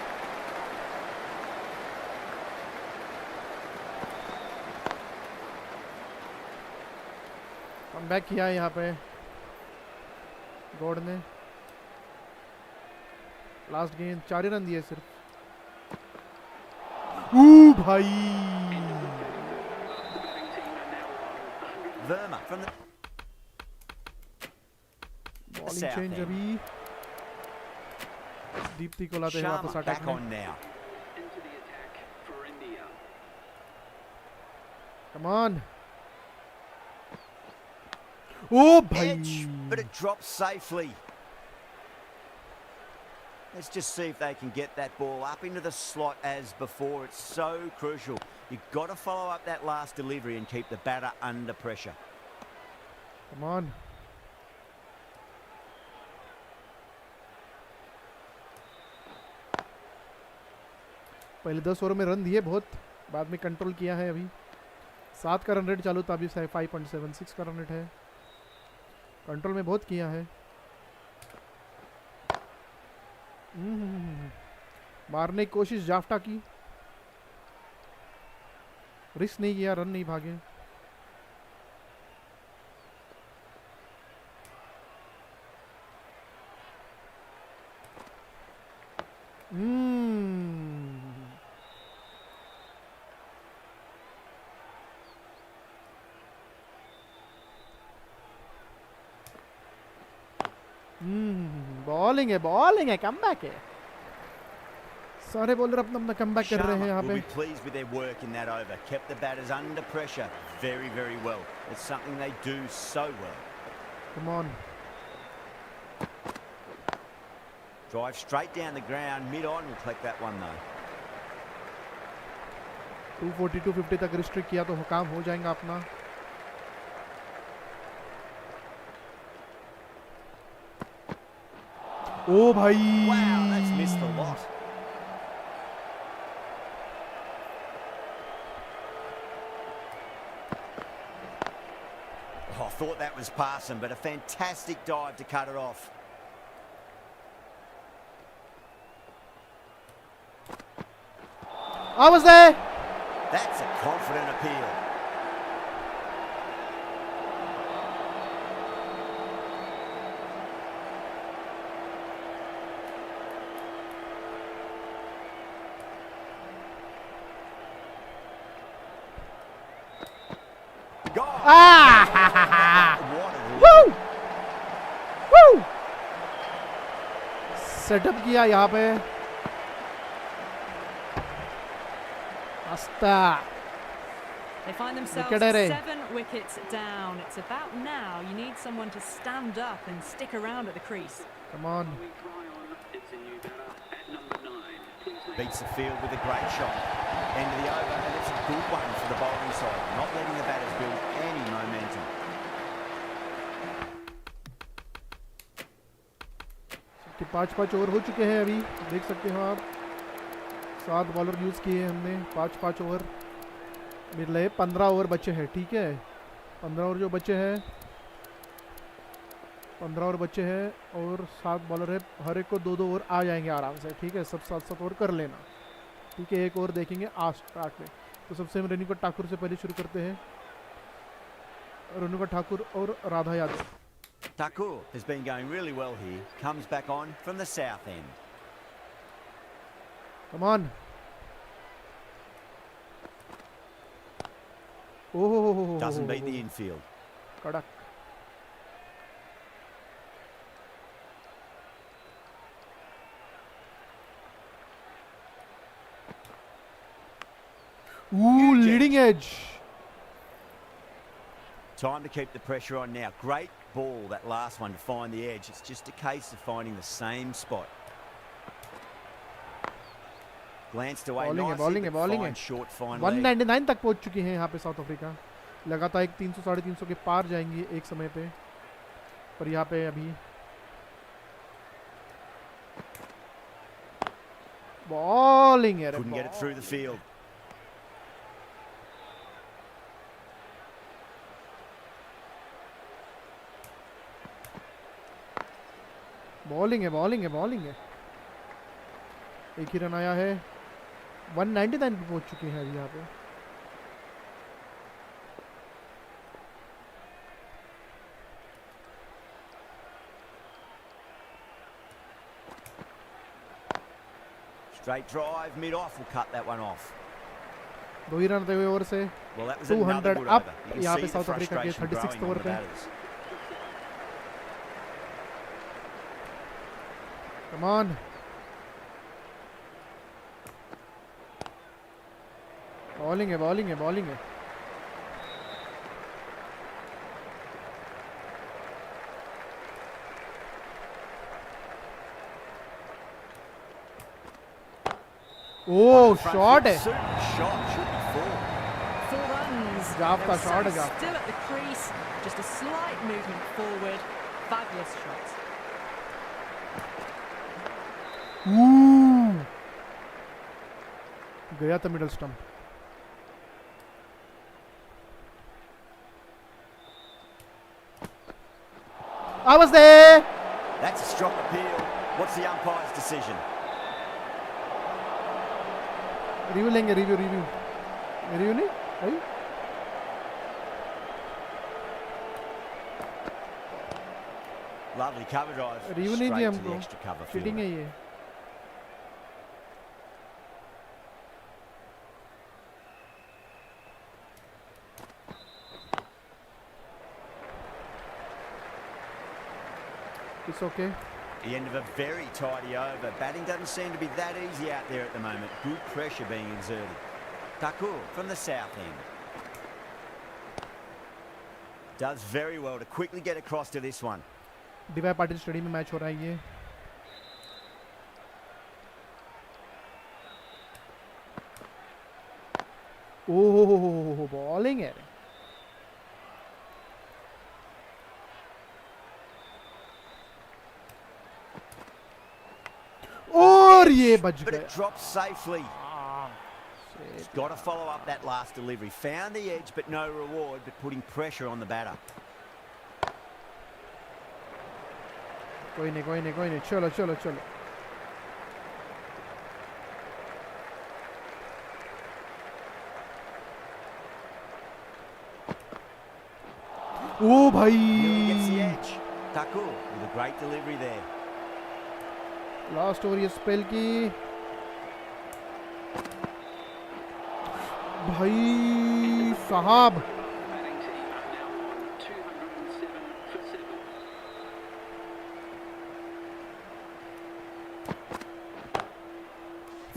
Come back किया है यहाँ पे God ने. Last गेंद 4 ही run दिए सिर्फ. भाई. Verma from the bowling South change end. अभी. दीप्ति को लाते हैं वापस Sharma अटैक back में. on now. Into the attack for India. Come on. ओ भाई. Edge, but it drops safely. Let's just see if they can get that ball up into the slot as before. It's so crucial. You've got to follow up that last delivery and keep the batter under pressure. Come on. पहले 10 over में run दिए बहुत, बाद में control किया है. अभी 7 का रन रेट चालू था, अभी 5.76 का रन रेट है. कंट्रोल में बहुत किया है. मारने की कोशिश जाफ्टा की, रिस्क नहीं किया, रन नहीं भागे. बॉलिंग है, कमबैक है. सारे बॉलर अपना अपना कमबैक कर रहे हैं यहाँ Sharma पे. will be pleased with their work in that over. Kept the batters under pressure very, very well. It's something they do so well. Come on. Drive straight down the ground. Mid-on will collect that one though. 240 250 तक restrict किया तो काम हो जाएगा अपना. ओ भाई. Wow, that's missed a lot. Oh, I thought that was passing, but a fantastic dive to cut it off. I was there. That's a confident appeal. Woo! Woo! Setup किया यहाँ पे. अस्ता. They find themselves Wicket है. 7 wickets down. It's about now. You need someone to stand up and stick around at the crease. Come on. We try on. It's a new batter at number 9. Please make Beats the field with a great shot. End of the over, and it's a good one for the bowling side. Not letting the batters build any momentum. कि 5-5 over हो चुके हैं अभी, देख सकते हो आप. 7 bowler use किए हमने. 5-5 ओवर. मिले 15 ओवर बचे हैं, ठीक है 15 ओवर जो बचे हैं, 15 ओवर बचे हैं और 7 बॉलर है, हर एक को 2-2 ओवर आ जाएंगे आराम से, ठीक है सब 7-7 ओवर कर लेना, ठीक है एक ओवर देखेंगे आज स्टार्ट में। तो सबसे हम रेणुका ठाकुर से पहले शुरू करते हैं, रेणुका ठाकुर और Radha Yadav. Thakur has been going really well here. Comes back on from the south end. Come on. Oh. Doesn't beat the infield. Kadak. Ooh, leading edge. Time to keep the pressure on now. Great ball, that last one, to find the edge. It's just a case of finding the same spot. Glanced away nicely, but fine short, fine leg. 199 तक पहुंच चुकी हैं यहाँ पे South Africa, लगातार एक 300-350 के पार जाएंगी एक समय पे, पर यहाँ पे अभी बॉलिंग है, couldn't get it through the field. Bowling है, एक ही रन आया है, 199 पे पहुंच चुके हैं अभी यहाँ पे। Straight drive, mid-off will cut that one off. 2 he run थे ओवर से, Well, that was 200 another good up over. You can यहाँ see पे the साउथ अफ्रीका के frustration 36 growing over on the पे। batters. कम ऑन, बॉलिंग है। ओ shot है, Shot should be 4. 4 runs. जाफ्ता And shot है, Sam जाफ्ता। still at the crease, just a slight movement forward. Fabulous shot. गया था middle stump. I was there. That's a strong appeal. What's the umpire's decision? Review लेंगे, review नहीं भाई, Lovely cover drive. Review नहीं दिया Straight to the हमको, extra cover cheating है fielder. ये। It's okay. The end of a very tidy over. Batting doesn't seem to be that easy out there at the moment. Good pressure being exerted. Thakur from the south end. Does very well to quickly get across to this one. DY Patil stadium में match हो रहा है ये। ओह bowling है, और ये बच But गया। it drops safely. He's got to follow up that last delivery. Found the edge, but no reward, but putting pressure on the batter. कोई नहीं, चलो। ओ भाई, Nearly gets the edge. Thakur with a great delivery there. Last over ये spell की, भाई साहब। Batting team are now on 207 for 7.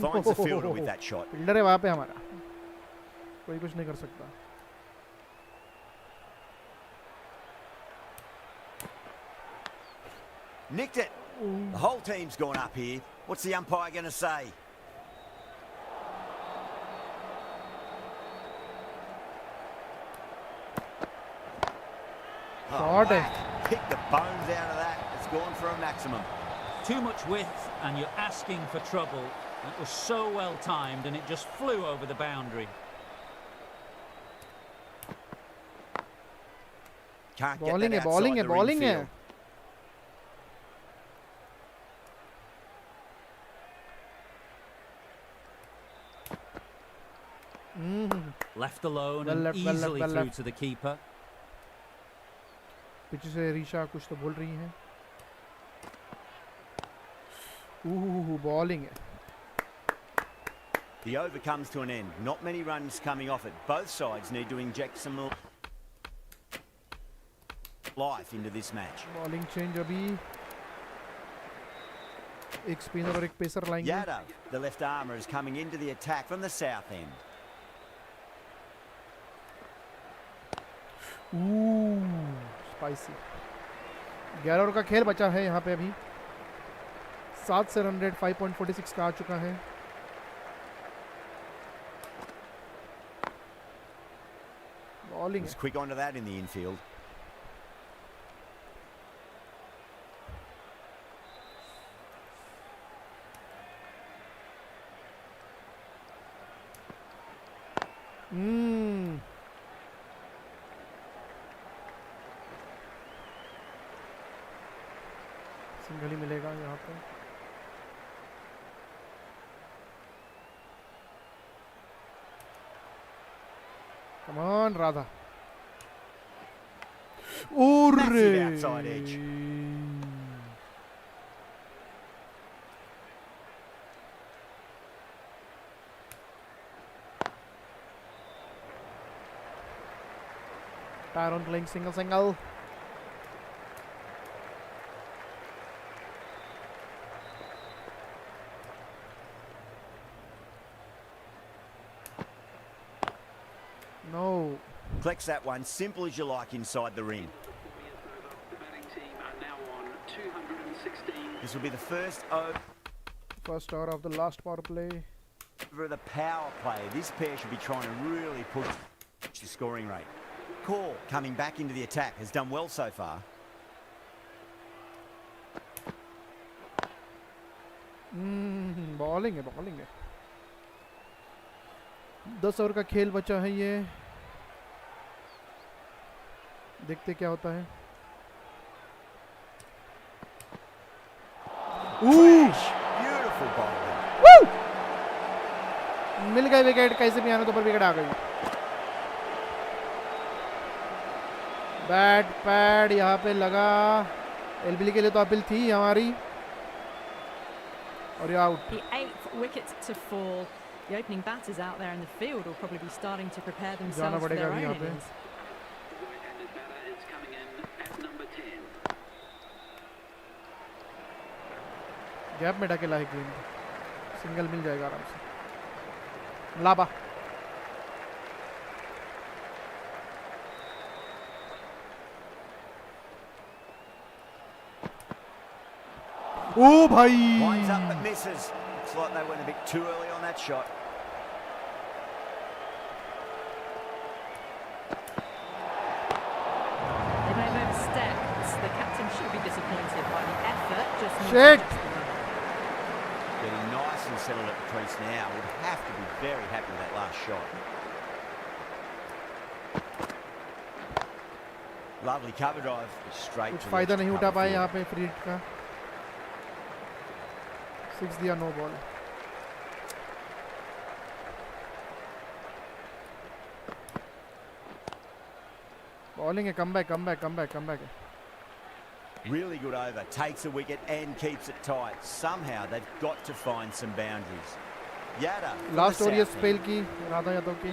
Finds the fielder with that shot. Fielder है वहां पे हमारा, कोई कुछ नहीं कर सकता। Nicked it. The whole team's gone up here. What's the umpire going to say? Shot है। whack. Pick the bones out of that. It's gone for a maximum. Too much width and you're asking for trouble. That was so well timed and it just flew over the boundary. Can't get Bowling that है, bowling outside है, the bowling है. infield. Left alone Well and left, well left, easily well through left. to the keeper. पीछे से रीशा कुछ तो बोल रही हैं. Bowling है. The over comes to an end. Not many runs coming off it. Both sides need to inject some life into this match. Bowling change अभी. एक स्पिनर और एक पेसर लाएंगे. Yadav, the left armour, is coming into the attack from the south end. Spicy. 11 over का खेल बचा है यहाँ पे अभी. 7 से रन रेट 5.46 का आ चुका है. Bowling He's quick onto that in the infield. Single ही मिलेगा यहाँ पे. Come on, Radha. Massive outside edge. Tyron playing single. No. Collects that one, simple as you like, inside the ring. The batting team are now on 216. This will be the first First hour of the last power play. over the power play. This pair should be trying to really push the scoring rate. Call coming back into the attack has done well so far. Bowling है. 10 over का खेल बचा है ये. देखते क्या होता है. Fresh, beautiful bowling. मिल गए विकेट. कैसे भी आने तो पर विकेट आ गई. बैट पैड यहाँ पे लगा. एलबीली के लिए तो अपील थी हमारी. और ये out. The 8th wicket to fall. The opening batters out there in the field will probably be starting to prepare जाना themselves for पड़ेगा their अभी own यहाँ पे. innings. The right-handed batter is coming in at number 10. Gap में ढकेला है गेंद. Single मिल जाएगा आराम से. लाबा. ओ भाई. Winds up but misses. Looks like they went a bit too early on that shot. They may have overstepped. The captain should be disappointed by the effort. Just needs Shit. to adjust the run. Getting nice and settled at the crease now. Would have to be very happy with that last shot. Lovely cover drive. Straight कुछ to the फायदा नहीं उठा cover पाए field. यहाँ पे free hit का. 6 दिया. No ball. Bowling है. Come back. Really good over. Takes a wicket and keeps it tight. Somehow they've got to find some boundaries. Yada. from the last over ये south spell end. की राधा यादव की.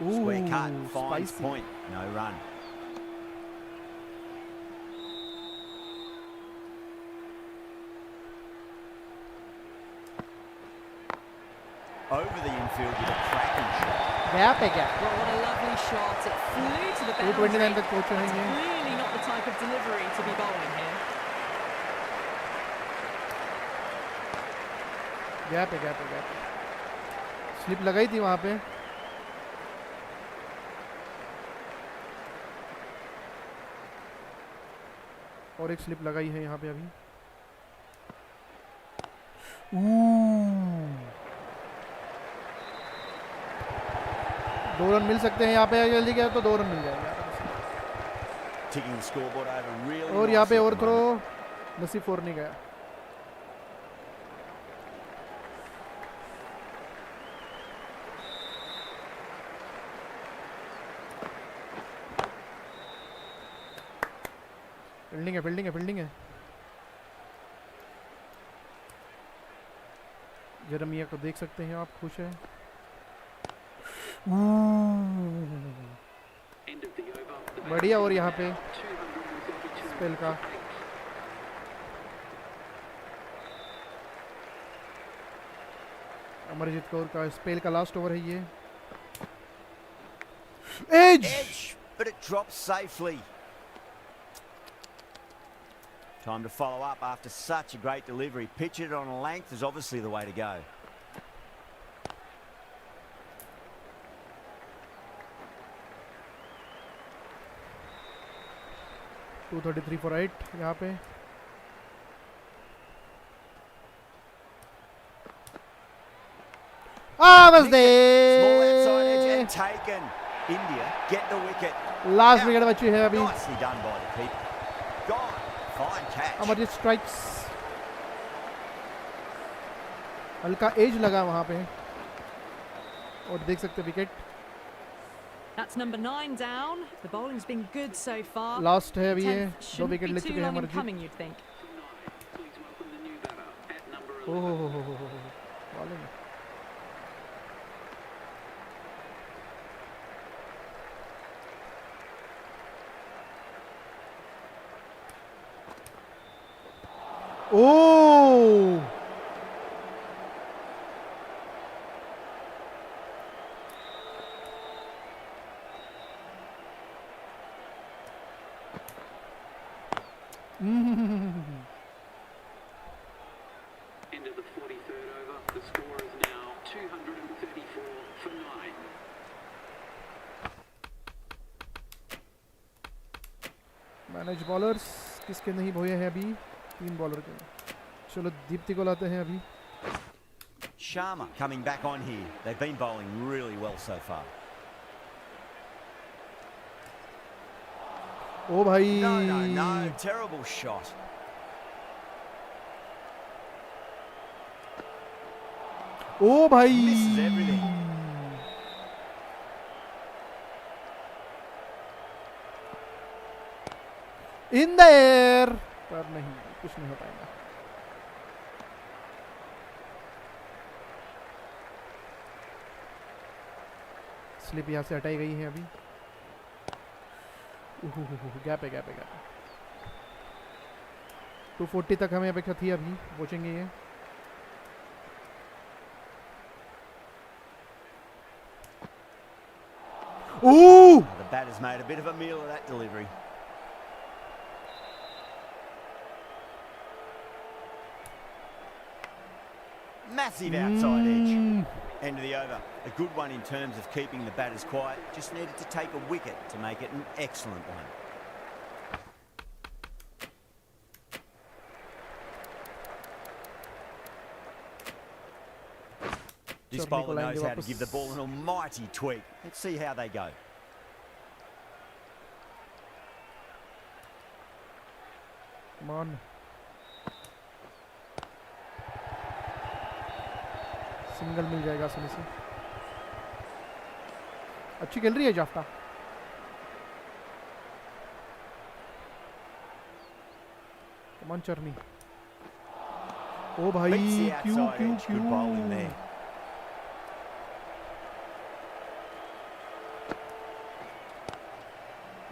Square cut. Finds spicy. point. No run. Over the infield with a cracking shot. Gap है क्या. Well, what a lovely shot. It flew to the 229 boundary. तक पहुंचे हैं ये. Really not the type of delivery to be bowling here. Gap है. Slip लगाई थी वहां पे. और एक स्लिप लगाई है यहाँ पे अभी. 2 रन मिल सकते हैं यहाँ पे, जल्दी गया तो 2 रन मिल जाएंगे। Ticking the scoreboard over really और यहाँ पे nicely और at the थ्रो, moment. नसीब 4 नहीं गया। फील्डिंग है, फील्डिंग है, फील्डिंग है। जरमिया को देख सकते हैं आप, खुश है। End of the over. The बढ़िया। और यहाँ पे 232 स्पेल का अमरजीत कौर का स्पेल का लास्ट ओवर है ये। Edge, Edge, but it drops safely. Time to follow up after such a great delivery. Pitch it on a length is obviously the way to go. To 33 for 8 यहाँ पे। बस दे। Small outside edge and taken. India get the wicket. Last wicket बची है अभी। Nicely done by the keeper. Gone. Fine catch. Amarjeet strikes. हल्का as लगा वहां पे और देख सकते wicket. That's number 9 down. The bowling's been good so far. Last है अभी ये, 10th 2 shouldn't विकेट be ले too चुके हैं long in Amarjeet. coming, you'd think. Please welcome the new batter at number 11. ओहो बॉलिंग। ओ End of the 43rd over. The score is now 234 for 9. Manage bowlers किसके नहीं बोए हैं अभी? 3 बॉलर के। चलो दीप्ति को लाते हैं अभी। Sharma coming back on here. They've been bowling really well so far. ओ भाई। No. Terrible shot. ओ भाई। Misses everything. In the air, पर नहीं, कुछ नहीं हो पाएगा। स्लिप यहाँ से हटाई गई है अभी। गैप है, गैप है, गैप है। 240 तक हमें अपेक्षा थी, अभी पहुंचेंगे ये। The batter's made a bit of a meal of that delivery. Massive outside edge. End of the over. A good one in terms of keeping the batters quiet. Just needed to take a wicket to make it an excellent one. This bowler knows how to give the ball an almighty tweak. Let's see how they go. Come on. Single मिल जाएगा सुनी से। अच्छी खेल रही है जाफ्ता। Come on चरनी। ओ भाई क्यों क्यों क्यों?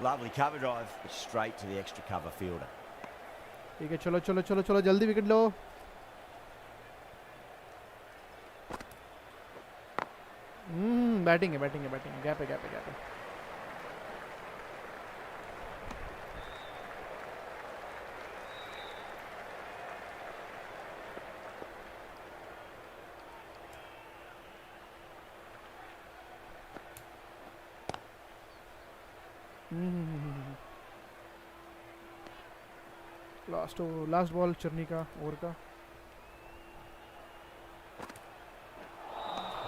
Lovely cover drive, but straight to the extra cover fielder. ठीक है, चलो चलो चलो चलो जल्दी विकेट लो। बैटिंग है, बैटिंग है, बैटिंग है। गैप है, गैप है, गैप है। लास्ट बॉल चरनी का ओवर का।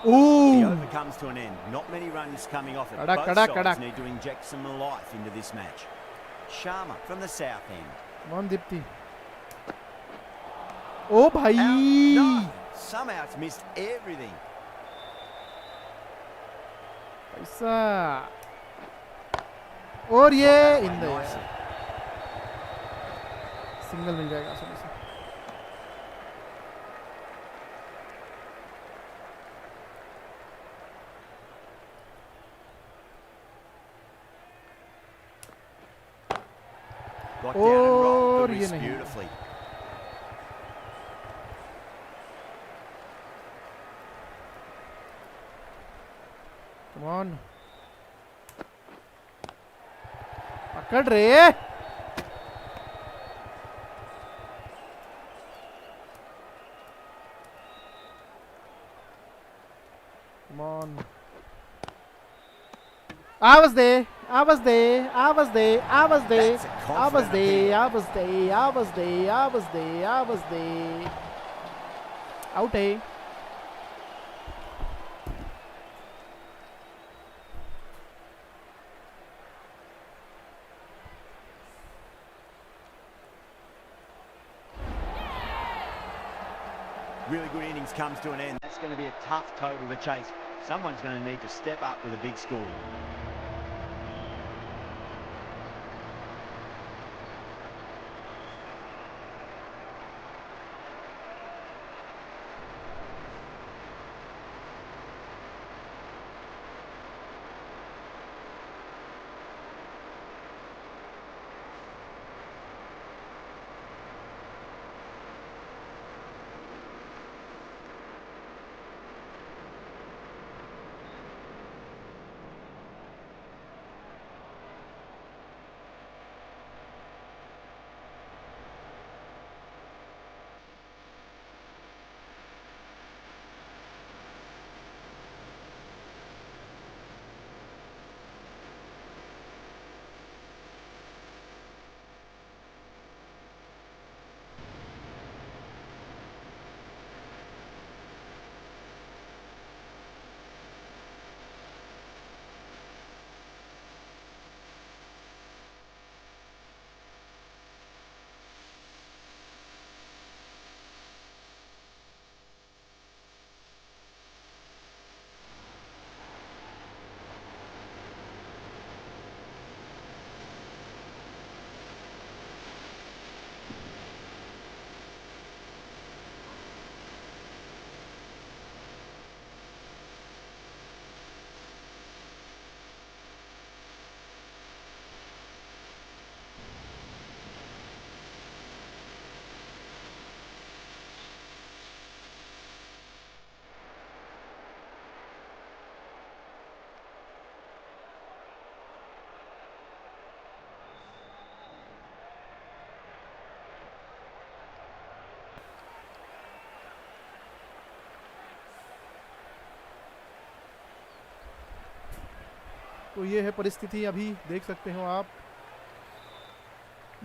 He The over comes to an end. Not many runs coming off it. Kadak, Both kadak, sides kadak. need to inject some life into this match. Sharma from the south end. Come on, Dipti. Oh, bhai. Out. No! Somehow it's missed everything. ऐसा. और ये in the Nice. Single मिल जाएगा आसानी से. Got down and rolled और the ये wrist नहीं. beautifully. Come on. पकड़ रे. Come on. I was there. I was there. I was there. I was there. That's a I was confident there. appeal. I was there. I was there. I was there. I was there. Out है. Really good innings comes to an end. That's going to be a tough total to chase. Someone's going to need to step up with a big score. तो ये है परिस्थिति. अभी देख सकते हो आप.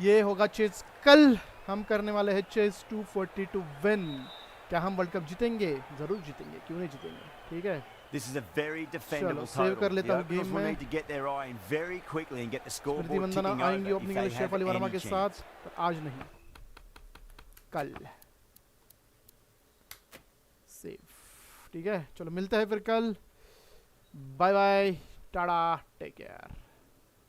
ये होगा चेस. कल हम करने वाले हैं चेस 240 टू विन. क्या हम वर्ल्ड कप जीतेंगे? जरूर जीतेंगे. क्यों नहीं जीतेंगे? ठीक है. This is a very defendable चलो सेव कर total. लेता The हूँ openers गेम will में. need to get their eye in very quickly and get the Smriti scoreboard Vandana ticking आएंगी over if ओपनिंग they में have शेफाली वर्मा any के chance. साथ. पर आज नहीं, कल सेफ. ठीक है. चलो मिलते हैं फिर कल. Bye bye. Tata. Take care.